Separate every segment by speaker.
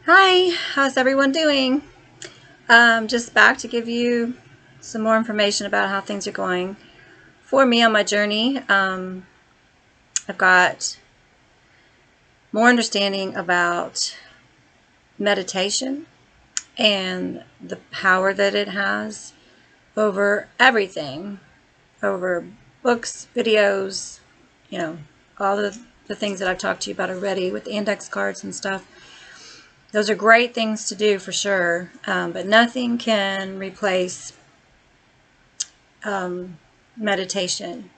Speaker 1: Hi, how's everyone doing? Just back to give you some more information about how things are going for me on my journey. I've got more understanding about meditation and the power that it has over everything, over books, videos, you know, all the things that I've talked to you about already with the index cards and stuff. Those are great things to do for sure, but nothing can replace meditation,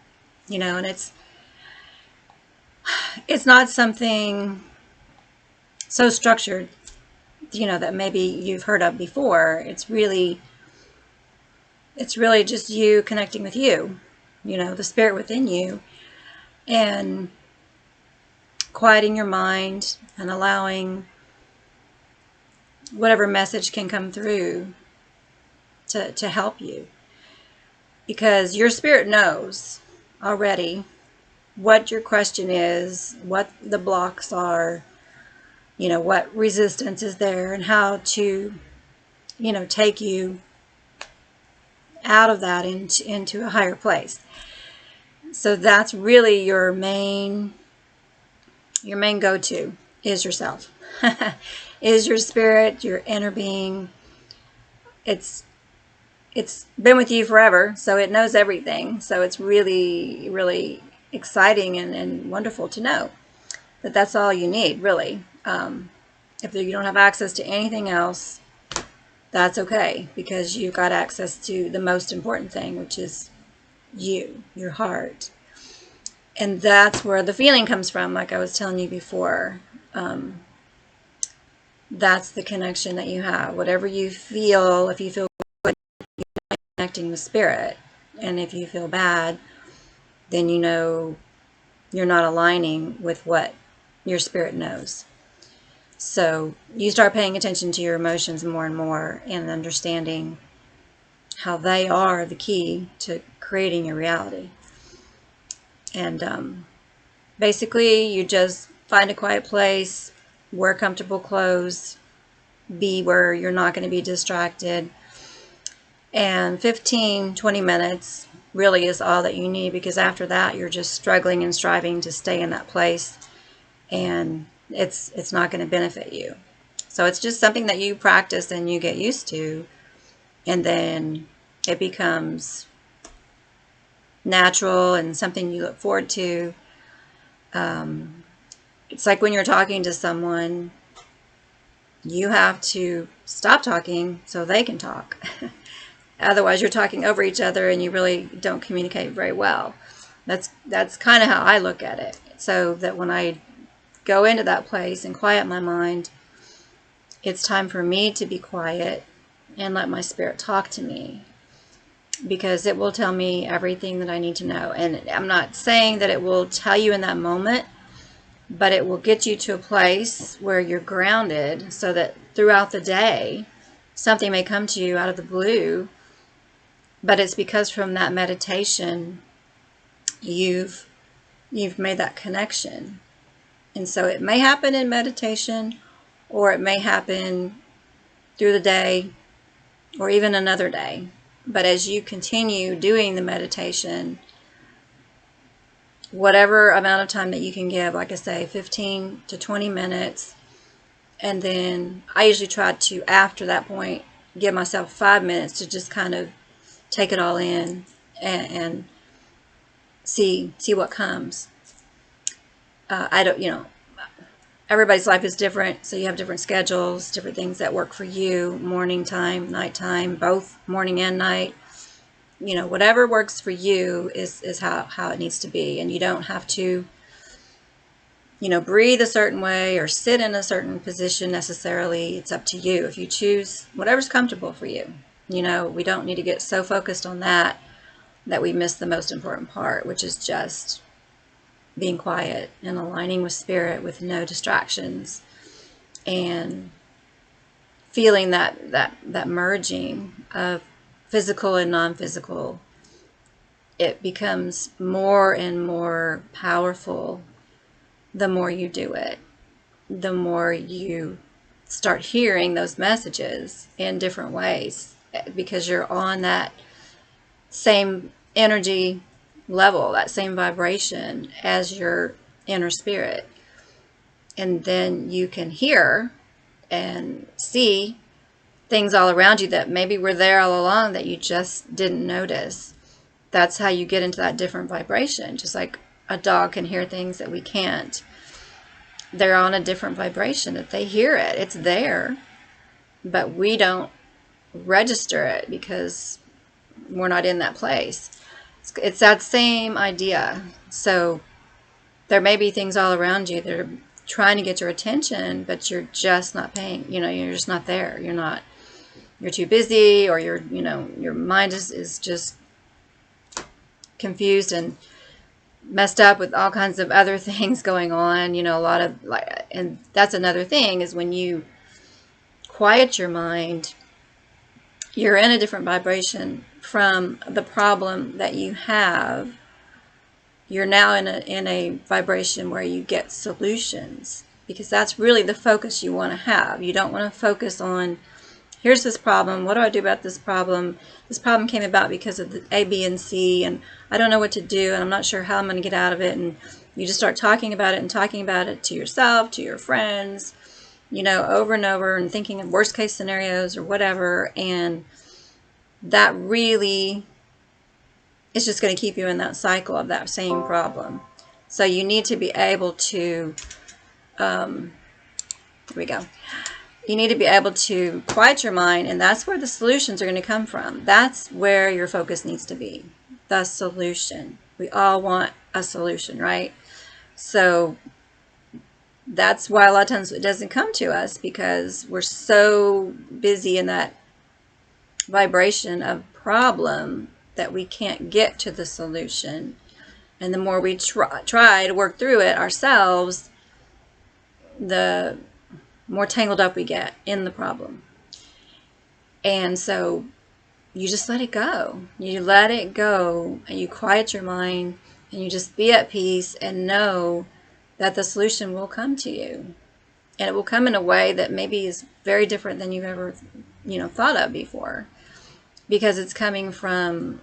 Speaker 1: and it's not something so structured, that maybe you've heard of before. It's really just you connecting with you, the spirit within you, and quieting your mind and allowing whatever message can come through to help you, because your spirit knows already what your question is, what the blocks are, what resistance is there, and how to, take you out of that into a higher place. So that's really your main go-to is yourself. Is your spirit, your inner being. It's been with you forever, so it knows everything. So it's really, really exciting and wonderful to know that that's all you need, really. If you don't have access to anything else, that's okay, because you've got access to the most important thing, which is you, your heart. And that's where the feeling comes from, like I was telling you before. That's the connection that you have. Whatever you feel, if you feel good, you're connecting with spirit. And if you feel bad, then you're not aligning with what your spirit knows. So you start paying attention to your emotions more and more, and understanding how they are the key to creating your reality. And basically, you just find a quiet place, wear comfortable clothes, be where you're not going to be distracted. And 15-20 minutes really is all that you need, because after that, you're just struggling and striving to stay in that place, and it's not going to benefit you. So it's just something that you practice and you get used to, and then it becomes natural and something you look forward to. It's like when you're talking to someone, you have to stop talking so they can talk. Otherwise, you're talking over each other and you really don't communicate very well. That's kind of how I look at it. So that when I go into that place and quiet my mind, it's time for me to be quiet and let my spirit talk to me, because it will tell me everything that I need to know. And I'm not saying that it will tell you in that moment, but it will get you to a place where you're grounded, so that throughout the day, something may come to you out of the blue, but it's because from that meditation, you've made that connection. And so it may happen in meditation, or it may happen through the day, or even another day. But as you continue doing the meditation, whatever amount of time that you can give, like I say, 15 to 20 minutes, and then I usually try to, after that point, give myself 5 minutes to just kind of take it all in and see what comes. I don't, everybody's life is different, so you have different schedules, different things that work for you, morning time, nighttime, both morning and night. Whatever works for you is how it needs to be. And you don't have to, breathe a certain way or sit in a certain position necessarily. It's up to you. If you choose whatever's comfortable for you, we don't need to get so focused on that we miss the most important part, which is just being quiet and aligning with spirit with no distractions, and feeling that merging of physical and non-physical. It becomes more and more powerful the more you do it, the more you start hearing those messages in different ways, because you're on that same energy level, that same vibration as your inner spirit. And then you can hear and see things all around you that maybe were there all along that you just didn't notice. That's how you get into that different vibration. Just like a dog can hear things that we can't. They're on a different vibration, that they hear it. It's there, but we don't register it because we're not in that place. It's that same idea. So there may be things all around you that are trying to get your attention, but you're just not paying, you're just not there. You're too busy, or your mind is just confused and messed up with all kinds of other things going on, a lot of and that's another thing, is when you quiet your mind, you're in a different vibration from the problem that you have. You're now in a vibration where you get solutions, because that's really the focus you want to have. You don't want to focus on, here's this problem, what do I do about this problem? This problem came about because of the A, B, and C, and I don't know what to do, and I'm not sure how I'm going to get out of it. And you just start talking about it and talking about it to yourself, to your friends, over and over, and thinking of worst case scenarios or whatever. And that really is just going to keep you in that cycle of that same problem. So you need to be able to, here we go. You need to be able to quiet your mind, and that's where the solutions are going to come from. That's where your focus needs to be. The solution. We all want a solution, right? So that's why a lot of times it doesn't come to us, because we're so busy in that vibration of problem that we can't get to the solution. And the more we try to work through it ourselves, the more tangled up we get in the problem. And so you just let it go. You let it go, and you quiet your mind, and you just be at peace and know that the solution will come to you. And it will come in a way that maybe is very different than you've ever, thought of before, because it's coming from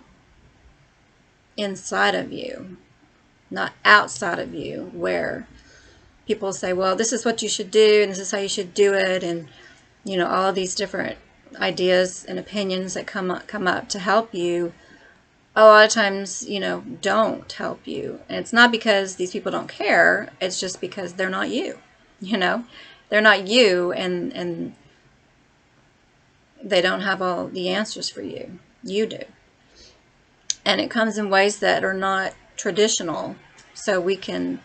Speaker 1: inside of you, not outside of you, where people say, well, this is what you should do, and this is how you should do it, and all of these different ideas and opinions that come up to help you, a lot of times don't help you. And it's not because these people don't care, it's just because they're not you. They're not you, and they don't have all the answers for you. You do. And it comes in ways that are not traditional, so we can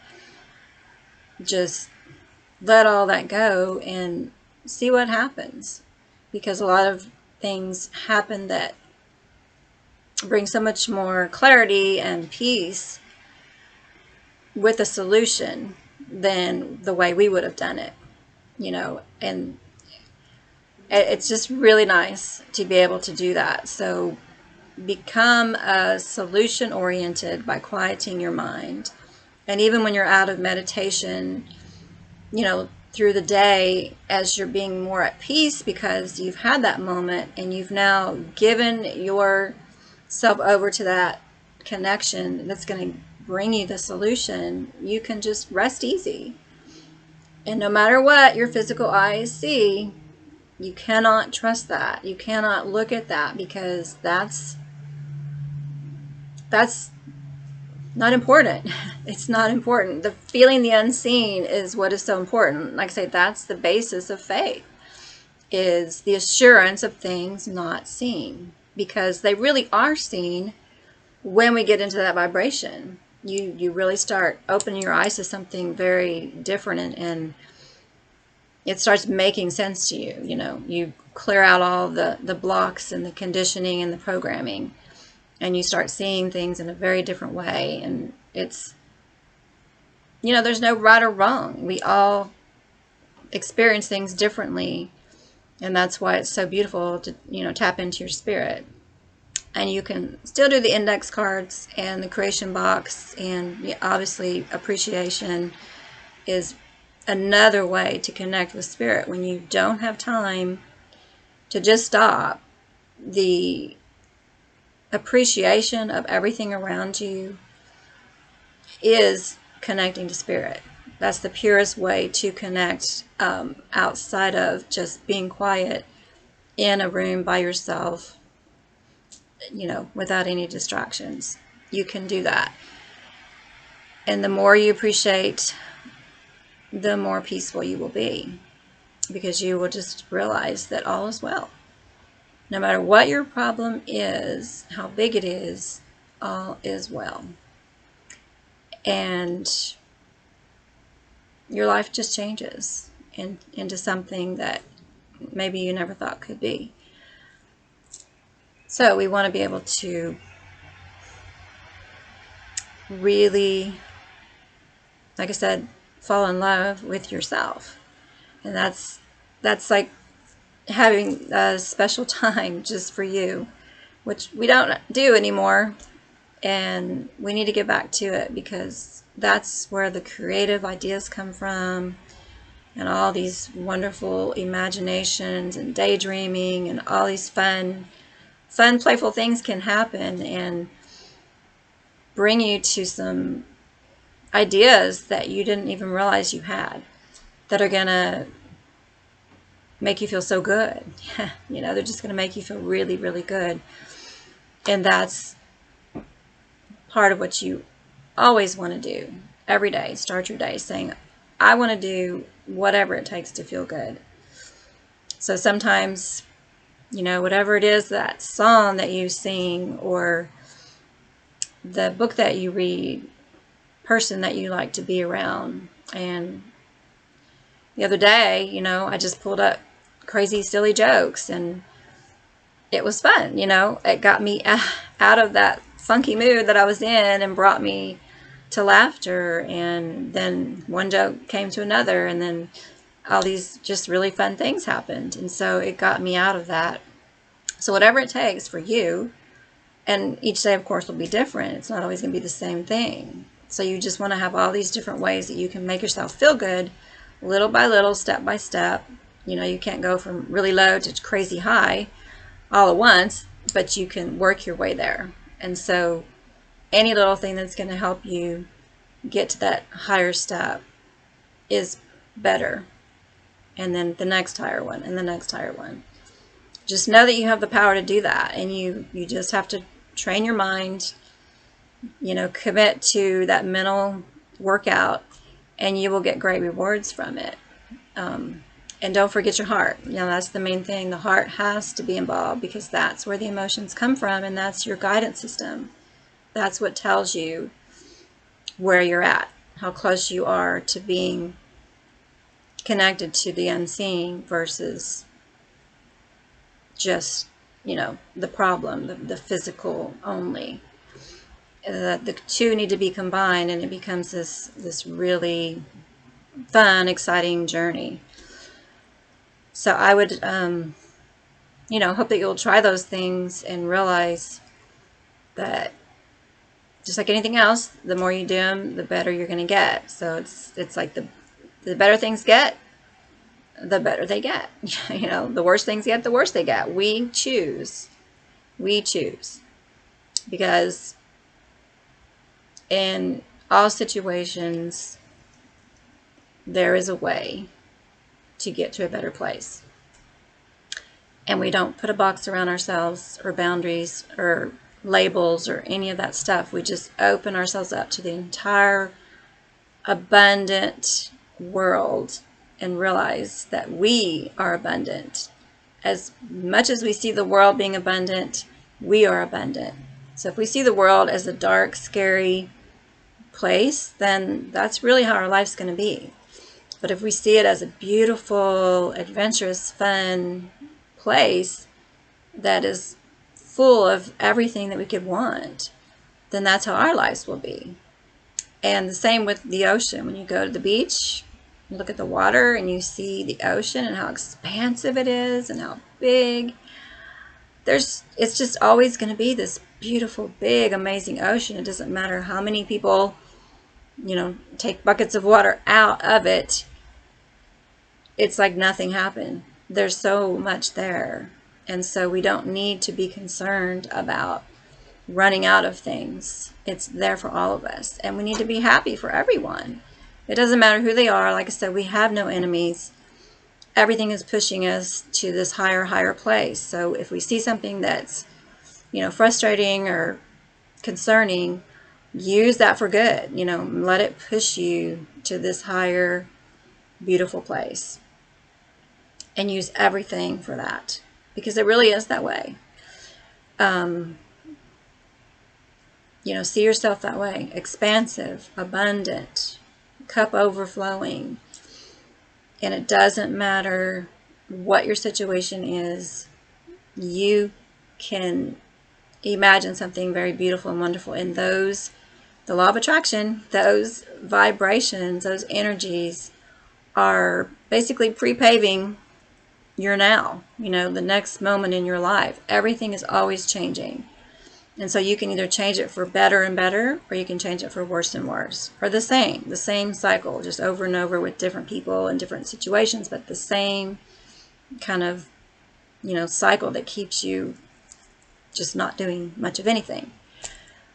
Speaker 1: just let all that go and see what happens. Because a lot of things happen that bring so much more clarity and peace with a solution than the way we would have done it, and it's just really nice to be able to do that. So become solution oriented by quieting your mind. And even when you're out of meditation, through the day, as you're being more at peace because you've had that moment and you've now given yourself over to that connection that's going to bring you the solution, you can just rest easy. And no matter what your physical eyes see, you cannot trust that. You cannot look at that, because that's not important. It's not important. The feeling the unseen is what is so important. Like I say, that's the basis of faith, is the assurance of things not seen, because they really are seen when we get into that vibration. You really start opening your eyes to something very different, and it starts making sense to you. You clear out all the blocks and the conditioning and the programming, and you start seeing things in a very different way. And it's, there's no right or wrong. We all experience things differently, and that's why it's so beautiful to, tap into your spirit. And you can still do the index cards and the creation box, and obviously appreciation is another way to connect with spirit when you don't have time to just stop. The appreciation of everything around you is connecting to spirit. That's the purest way to connect, outside of just being quiet in a room by yourself, without any distractions. You can do that. And the more you appreciate, the more peaceful you will be, because you will just realize that all is well. No matter what your problem is, how big it is, all is well. And your life just changes into something that maybe you never thought could be. So we want to be able to really, like I said, fall in love with yourself. And that's like having a special time just for you, which we don't do anymore. And we need to get back to it, because that's where the creative ideas come from, and all these wonderful imaginations and daydreaming and all these fun, playful things can happen and bring you to some ideas that you didn't even realize you had, that are going to make you feel so good. They're just going to make you feel really, really good. And that's part of what you always want to do every day. Start your day saying, I want to do whatever it takes to feel good. So sometimes, whatever it is, that song that you sing, or the book that you read, person that you like to be around. And the other day, I just pulled up crazy, silly jokes, and it was fun. It got me out of that funky mood that I was in and brought me to laughter. And then one joke came to another, and then all these just really fun things happened. And so it got me out of that. So whatever it takes for you, and each day, of course, will be different. It's not always going to be the same thing. So you just want to have all these different ways that you can make yourself feel good, little by little, step by step. You can't go from really low to crazy high all at once, but you can work your way there. And so any little thing that's going to help you get to that higher step is better. And then the next higher one, and the next higher one. Just know that you have the power to do that, and you just have to train your mind, commit to that mental workout, and you will get great rewards from it. And don't forget your heart. That's the main thing. The heart has to be involved, because that's where the emotions come from, and that's your guidance system. That's what tells you where you're at, how close you are to being connected to the unseen versus just, the problem, the physical only. The two need to be combined, and it becomes this really fun, exciting journey. So I would, hope that you'll try those things and realize that, just like anything else, the more you do them, the better you're going to get. So it's like the better things get, the better they get. The worse things get, the worse they get. We choose. Because in all situations, there is a way to get to a better place. And we don't put a box around ourselves, or boundaries, or labels, or any of that stuff. We just open ourselves up to the entire abundant world and realize that we are abundant. As much as we see the world being abundant, we are abundant. So if we see the world as a dark, scary place, then that's really how our life's going to be. But if we see it as a beautiful, adventurous, fun place that is full of everything that we could want, then that's how our lives will be. And the same with the ocean. When you go to the beach, you look at the water and you see the ocean and how expansive it is and how big. It's just always going to be this beautiful, big, amazing ocean. It doesn't matter how many people, take buckets of water out of it. it's like nothing happened. There's so much there. And so we don't need to be concerned about running out of things. It's there for all of us. And we need to be happy for everyone. It doesn't matter who they are. Like I said, we have no enemies. Everything is pushing us to this higher place. So if we see something that's, frustrating or concerning, use that for good. Let it push you to this higher, beautiful place. And use everything for that. Because it really is that way. See yourself that way. Expansive, abundant, cup overflowing. And it doesn't matter what your situation is. You can imagine something very beautiful and wonderful. And the law of attraction, those vibrations, those energies are basically pre-paving your now, the next moment in your life. Everything is always changing. And so you can either change it for better and better, or you can change it for worse and worse. Or the same cycle, just over and over with different people and different situations, but the same kind of, cycle that keeps you just not doing much of anything.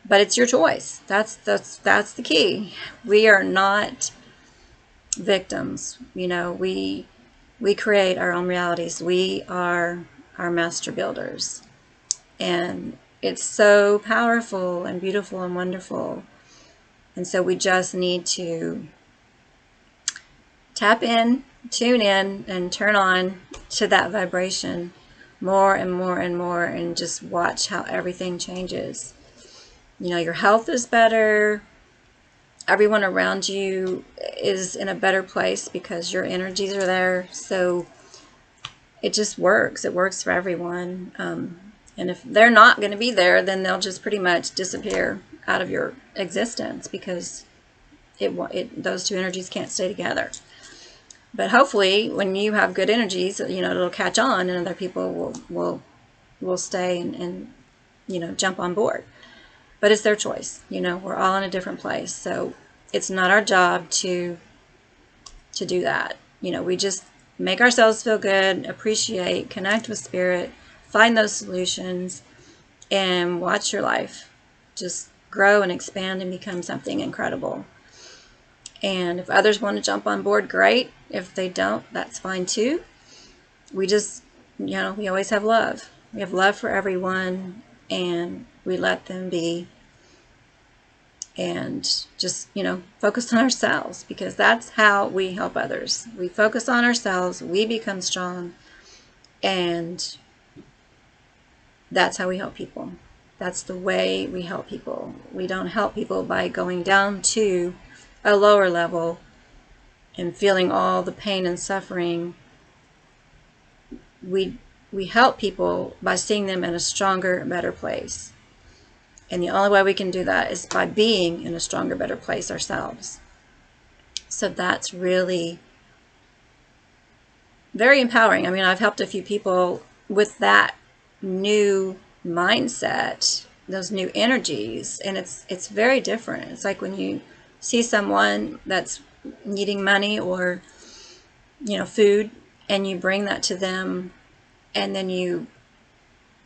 Speaker 1: But it's your choice. That's the key. We are not victims. We create our own realities. We are our master builders. And it's so powerful and beautiful and wonderful. And so we just need to tap in, tune in, and turn on to that vibration more and more and more, and just watch how everything changes. Your health is better. Everyone around you is in a better place because your energies are there. So it just works. It works for everyone. And if they're not going to be there, then they'll just pretty much disappear out of your existence, because those two energies can't stay together. But hopefully, when you have good energies, it'll catch on, and other people will stay and jump on board. But it's their choice. We're all in a different place, so it's not our job to do that. We just make ourselves feel good, appreciate, connect with spirit, find those solutions, and watch your life just grow and expand and become something incredible. And if others want to jump on board, great. If they don't, that's fine too. We just, we always have love. We have love for everyone, and we let them be. And just, focus on ourselves, because that's how we help others. We focus on ourselves, we become strong, and that's how we help people. That's the way we help people. We don't help people by going down to a lower level and feeling all the pain and suffering. We help people by seeing them in a stronger, better place. And the only way we can do that is by being in a stronger, better place ourselves. So that's really very empowering. I mean, I've helped a few people with that new mindset, those new energies, and it's very different. It's like when you see someone that's needing money or food, and you bring that to them, and then you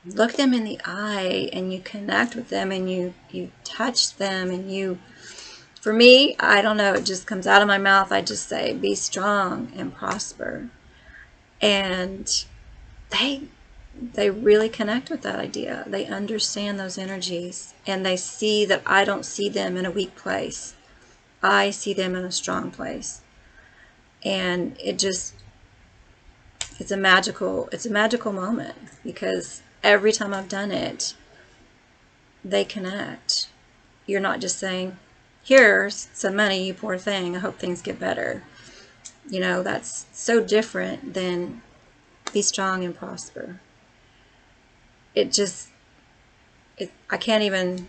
Speaker 1: look them in the eye and you connect with them, and you touch them, and for me, I don't know, it just comes out of my mouth. I just say, be strong and prosper. And they really connect with that idea. They understand those energies, and they see that I don't see them in a weak place. I see them in a strong place. And it's a magical moment, because every time I've done it, they connect. You're not just saying, here's some money, you poor thing, I hope things get better. That's so different than be strong and prosper. I can't even,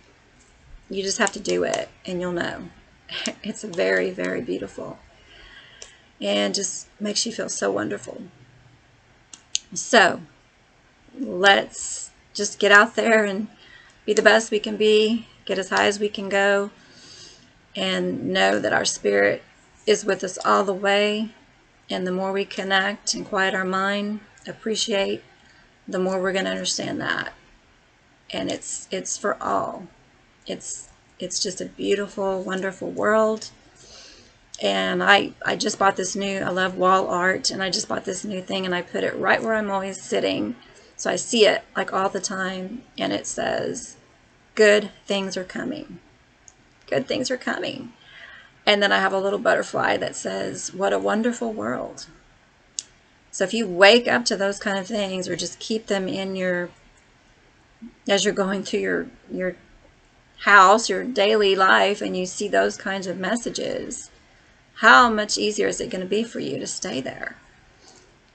Speaker 1: you just have to do it and you'll know. It's very, very beautiful, and just makes you feel so wonderful. So let's just get out there and be the best we can be, get as high as we can go, and know that our spirit is with us all the way, And the more we connect and quiet our mind, appreciate, the more we're going to understand that. And it's for all. It's just a beautiful, wonderful world. And I just bought this new, I love wall art, and I just bought this new thing, and I put it right where I'm always sitting. So I see it like all the time, and it says, good things are coming. Good things are coming. And then I have a little butterfly that says, what a wonderful world. So if you wake up to those kind of things, or just keep them in your, as you're going through your house, your daily life, and you see those kinds of messages, how much easier is it going to be for you to stay there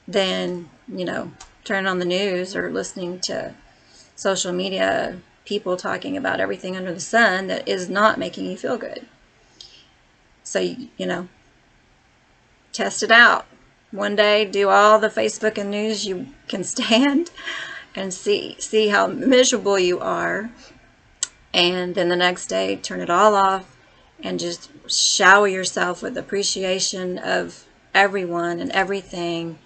Speaker 1: than, turning on the news or listening to social media people talking about everything under the sun that is not making you feel good. So, test it out. One day, do all the Facebook and news you can stand and see how miserable you are. And then the next day, turn it all off and just shower yourself with appreciation of everyone and everything.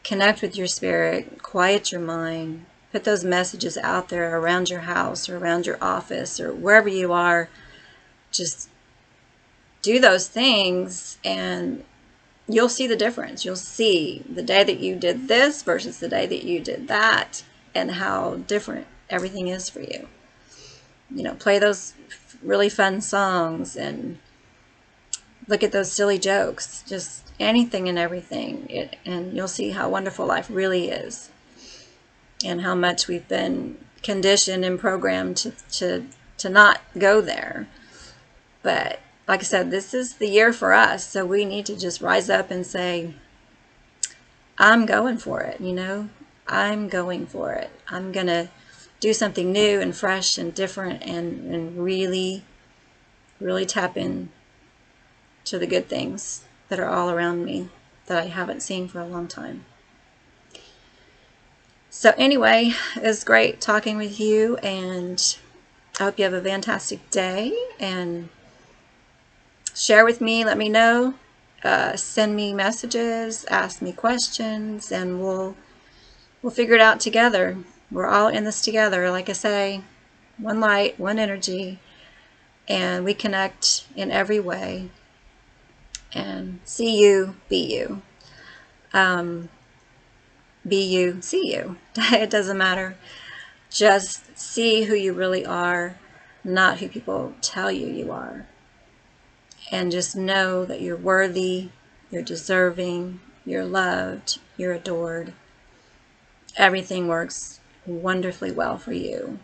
Speaker 1: Connect with your spirit, quiet your mind, put those messages out there around your house or around your office or wherever you are. Just do those things and you'll see the difference. You'll see the day that you did this versus the day that you did that, and how different everything is for you. Play those really fun songs and look at those silly jokes, just anything and everything, and you'll see how wonderful life really is, and how much we've been conditioned and programmed to not go there. But like I said, this is the year for us, so we need to just rise up and say, I'm going for it, I'm going for it. I'm going to do something new and fresh and different, and really, really tap in to the good things that are all around me that I haven't seen for a long time. So anyway, it was great talking with you, and I hope you have a fantastic day, and share with me, let me know, send me messages, ask me questions, and we'll figure it out together. We're all in this together. Like I say, one light, one energy, and we connect in every way. And see you, be you. Be you, see you. It doesn't matter. Just see who you really are, not who people tell you you are. And just know that you're worthy, you're deserving, you're loved, you're adored. Everything works wonderfully well for you.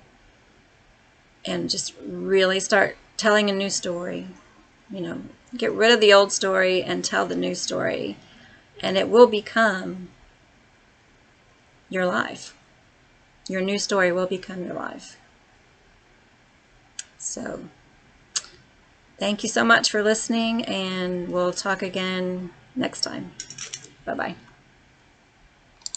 Speaker 1: And just really start telling a new story. Get rid of the old story and tell the new story. And it will become your life. Your new story will become your life. So, thank you so much for listening, and we'll talk again next time. Bye-bye.